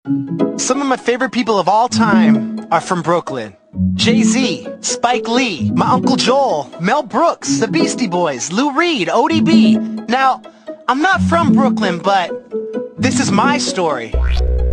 Some of my favorite people of all time are from Brooklyn. Jay-Z, Spike Lee, my Uncle Joel, Mel Brooks, the Beastie Boys, Lou Reed, ODB. Now, I'm not from Brooklyn, but this is my story.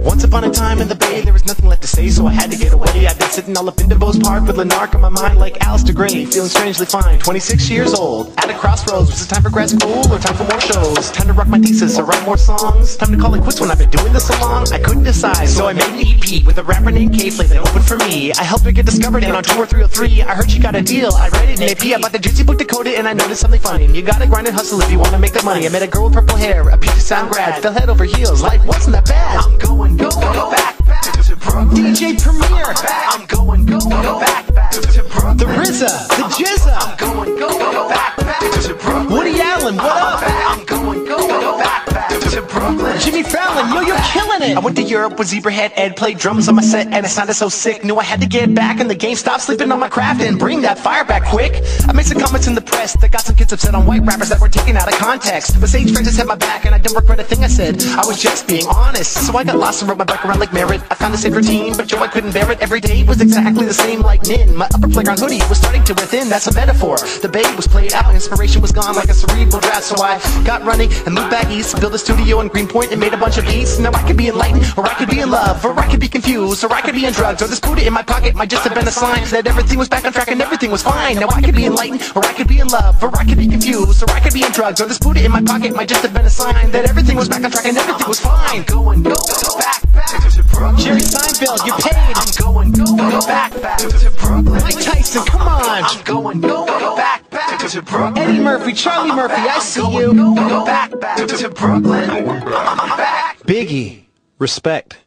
Once upon a time in the Bay, there was nothing left to say, so I had to get away. I've been sitting all up in DeVos Park with Lanark on my mind like Alistair Gray, feeling strangely fine. 26 years old, at a crossroads. Was it time for grad school or time for more shows? Time to rock my thesis or write more songs? Time to call it quits when I've been doing this so long? I couldn't decide, so I made an EP with a rapper named K-Flay that opened for me. I helped her get discovered, and on tour 303, I heard she got a deal. I read it in AP, I bought the juicy book decoded, and I noticed something funny. You gotta grind and hustle if you wanna make the money. I met a girl with purple hair, a Puget Sound grad, fell head over heels, life wasn't that bad. I'm going go back to Brooklyn. DJ Premier, I'm going go back to Brooklyn. The RZA, the Jizza, I'm going go back to Brooklyn. Woody Allen, what up? I'm going go back to Brooklyn. Jimmy Fallon, yo, you're killing it. I went to Europe with Zebrahead Ed, played drums on my set, and it sounded so sick. Knew I had to get back in the game, stop sleeping on my craft, and bring that fire back quick. I made some comments in the press that got some kids upset on white rappers that were taken out of context. But Sage Francis had my back, and I didn't regret a thing I said. I was just being honest. So I got lost and wrote my back around like Merritt. I found a safe routine, but Joe, I couldn't bear it. Every day was exactly the same like Nin. My upper playground hoodie was starting to wear thin, that's a metaphor. The bay was played out, my inspiration was gone like a cerebral drought. So I got running and moved back east, built a studio in Greenpoint and made a bunch of beats. Now I could be enlightened, or I could be in love, or I could be confused, or I could be in drugs, or this booty in my pocket might just have been a sign that everything was back on track and everything was fine. Now I could be enlightened, or I could be in love, or I could be confused, or I could be in drugs, or this booty in my pocket might just have been a sign that everything was back on track and everything was fine. I'm going go back to Brooklyn. Jerry Seinfeld, you're paid. I'm going go back to Brooklyn. Mike Tyson, come on. I'm going go back to Brooklyn. Eddie Murphy, Charlie Murphy, I see you. Go back to Brooklyn. I'm back. Biggie, respect.